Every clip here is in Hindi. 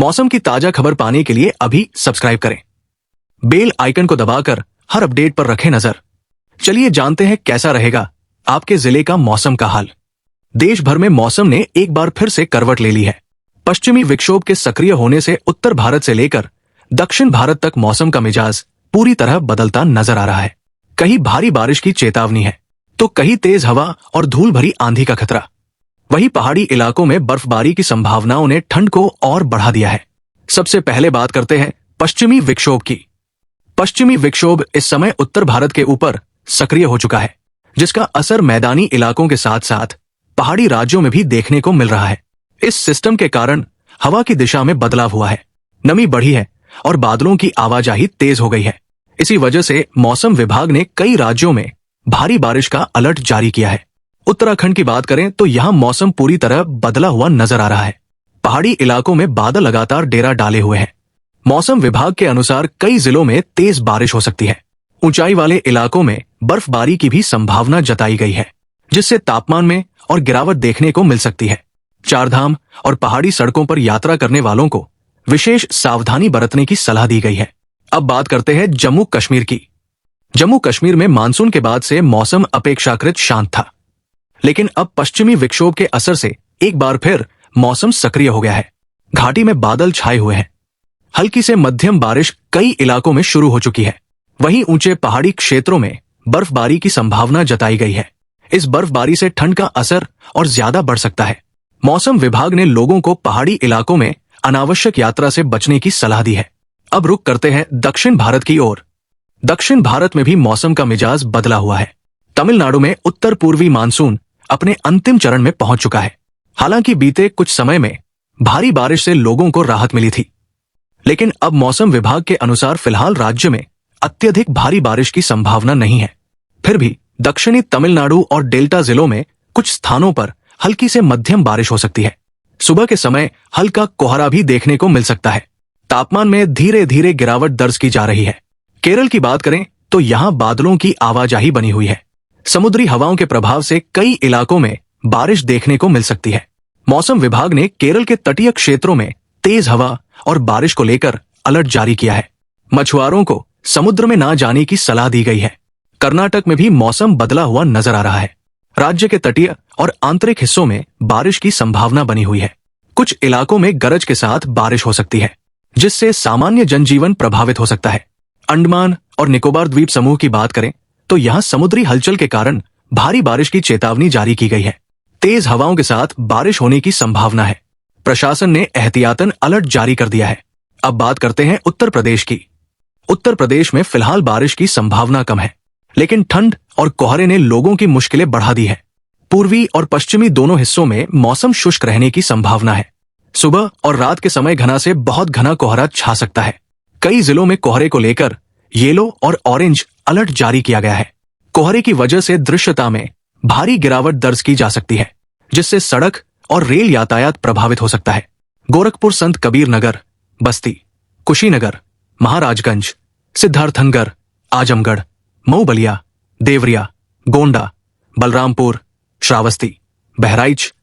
मौसम की ताजा खबर पाने के लिए अभी सब्सक्राइब करें। बेल आइकन को दबाकर हर अपडेट पर रखें नजर। चलिए जानते हैं कैसा रहेगा आपके जिले का मौसम का हाल। देश भर में मौसम ने एक बार फिर से करवट ले ली है। पश्चिमी विक्षोभ के सक्रिय होने से उत्तर भारत से लेकर दक्षिण भारत तक मौसम का मिजाज पूरी तरह बदलता नजर आ रहा है। कहीं भारी बारिश की चेतावनी है तो कहीं तेज हवा और धूल भरी आंधी का खतरा। वहीं पहाड़ी इलाकों में बर्फबारी की संभावनाओं ने ठंड को और बढ़ा दिया है। सबसे पहले बात करते हैं पश्चिमी विक्षोभ की। पश्चिमी विक्षोभ इस समय उत्तर भारत के ऊपर सक्रिय हो चुका है, जिसका असर मैदानी इलाकों के साथ साथ पहाड़ी राज्यों में भी देखने को मिल रहा है। इस सिस्टम के कारण हवा की दिशा में बदलाव हुआ है, नमी बढ़ी है और बादलों की आवाजाही तेज हो गई है। इसी वजह से मौसम विभाग ने कई राज्यों में भारी बारिश का अलर्ट जारी किया है। उत्तराखंड की बात करें तो यहां मौसम पूरी तरह बदला हुआ नजर आ रहा है। पहाड़ी इलाकों में बादल लगातार डेरा डाले हुए हैं। मौसम विभाग के अनुसार कई जिलों में तेज बारिश हो सकती है। ऊंचाई वाले इलाकों में बर्फबारी की भी संभावना जताई गई है, जिससे तापमान में और गिरावट देखने को मिल सकती है। चारधाम और पहाड़ी सड़कों पर यात्रा करने वालों को विशेष सावधानी बरतने की सलाह दी गई है। अब बात करते हैं जम्मू कश्मीर की। जम्मू कश्मीर में मानसून के बाद से मौसम अपेक्षाकृत शांत था, लेकिन अब पश्चिमी विक्षोभ के असर से एक बार फिर मौसम सक्रिय हो गया है। घाटी में बादल छाए हुए हैं। हल्की से मध्यम बारिश कई इलाकों में शुरू हो चुकी है। वहीं ऊंचे पहाड़ी क्षेत्रों में बर्फबारी की संभावना जताई गई है। इस बर्फबारी से ठंड का असर और ज्यादा बढ़ सकता है। मौसम विभाग ने लोगों को पहाड़ी इलाकों में अनावश्यक यात्रा से बचने की सलाह दी है। अब रुख करते हैं दक्षिण भारत की ओर। दक्षिण भारत में भी मौसम का मिजाज बदला हुआ है। तमिलनाडु में उत्तर पूर्वी मानसून अपने अंतिम चरण में पहुंच चुका है। हालांकि बीते कुछ समय में भारी बारिश से लोगों को राहत मिली थी, लेकिन अब मौसम विभाग के अनुसार फिलहाल राज्य में अत्यधिक भारी बारिश की संभावना नहीं है। फिर भी दक्षिणी तमिलनाडु और डेल्टा जिलों में कुछ स्थानों पर हल्की से मध्यम बारिश हो सकती है। सुबह के समय हल्का कोहरा भी देखने को मिल सकता है। तापमान में धीरे धीरे गिरावट दर्ज की जा रही है। केरल की बात करें तो यहां बादलों की आवाजाही बनी हुई है। समुद्री हवाओं के प्रभाव से कई इलाकों में बारिश देखने को मिल सकती है। मौसम विभाग ने केरल के तटीय क्षेत्रों में तेज हवा और बारिश को लेकर अलर्ट जारी किया है। मछुआरों को समुद्र में ना जाने की सलाह दी गई है। कर्नाटक में भी मौसम बदला हुआ नजर आ रहा है। राज्य के तटीय और आंतरिक हिस्सों में बारिश की संभावना बनी हुई है। कुछ इलाकों में गरज के साथ बारिश हो सकती है, जिससे सामान्य जनजीवन प्रभावित हो सकता है। अंडमान और निकोबार द्वीप समूह की बात करें तो यहां समुद्री हलचल के कारण भारी बारिश की चेतावनी जारी की गई है। तेज हवाओं के साथ बारिश होने की संभावना है। प्रशासन ने एहतियातन अलर्ट जारी कर दिया है। अब बात करते हैं उत्तर प्रदेश की। उत्तर प्रदेश में फिलहाल बारिश की संभावना कम है, लेकिन ठंड और कोहरे ने लोगों की मुश्किलें बढ़ा दी है। पूर्वी और पश्चिमी दोनों हिस्सों में मौसम शुष्क रहने की संभावना है। सुबह और रात के समय घना से बहुत घना कोहरा छा सकता है। कई जिलों में कोहरे को लेकर येलो और ऑरेंज अलर्ट जारी किया गया है। कोहरे की वजह से दृश्यता में भारी गिरावट दर्ज की जा सकती है, जिससे सड़क और रेल यातायात प्रभावित हो सकता है। गोरखपुर, संत कबीर नगर, बस्ती, कुशीनगर, महाराजगंज, सिद्धार्थनगर, आजमगढ़, मऊ बलिया, देवरिया, गोंडा, बलरामपुर, श्रावस्ती, बहराइच,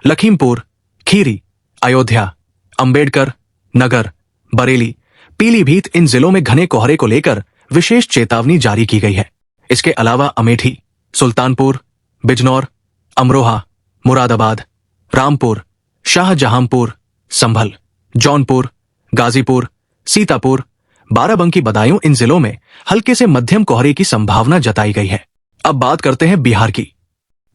लखीमपुर खीरी, अयोध्या, अंबेडकर नगर, बरेली, पीलीभीत इन जिलों में घने कोहरे को लेकर विशेष चेतावनी जारी की गई है। इसके अलावा अमेठी, सुल्तानपुर, बिजनौर, अमरोहा, मुरादाबाद, रामपुर, शाहजहांपुर, संभल, जौनपुर, गाजीपुर, सीतापुर, बाराबंकी, बदायूं इन जिलों में हल्के से मध्यम कोहरे की संभावना जताई गई है। अब बात करते हैं बिहार की।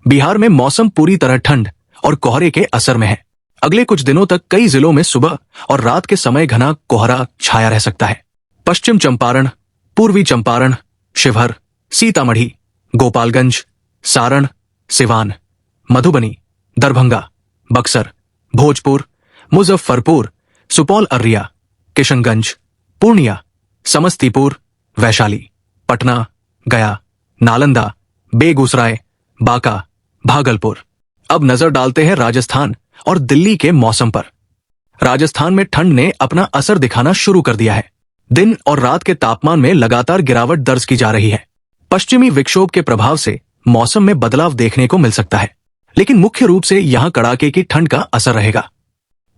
बिहार में मौसम पूरी तरह ठंड और कोहरे के असर में है। अगले कुछ दिनों तक कई जिलों में सुबह और रात के समय घना कोहरा छाया रह सकता है। पश्चिम चंपारण, पूर्वी चंपारण, शिवहर, सीतामढ़ी, गोपालगंज, सारण, सिवान, मधुबनी, दरभंगा, बक्सर, भोजपुर, मुजफ्फरपुर, सुपौल, अररिया, किशनगंज, पूर्णिया, समस्तीपुर, वैशाली, पटना, गया, नालंदा, बेगूसराय, बांका, भागलपुर। अब नजर डालते हैं राजस्थान और दिल्ली के मौसम पर। राजस्थान में ठंड ने अपना असर दिखाना शुरू कर दिया है। दिन और रात के तापमान में लगातार गिरावट दर्ज की जा रही है। पश्चिमी विक्षोभ के प्रभाव से मौसम में बदलाव देखने को मिल सकता है, लेकिन मुख्य रूप से यहां कड़ाके की ठंड का असर रहेगा।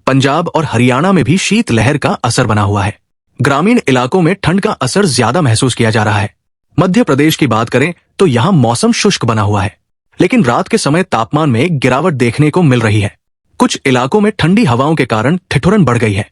पंजाब और हरियाणा में भी शीत लहर का असर बना हुआ है। ग्रामीण इलाकों में ठंड का असर ज्यादा महसूस किया जा रहा है। मध्य प्रदेश की बात करें तो यहाँ मौसम शुष्क बना हुआ है, लेकिन रात के समय तापमान में गिरावट देखने को मिल रही है। कुछ इलाकों में ठंडी हवाओं के कारण ठिठुरन बढ़ गई है।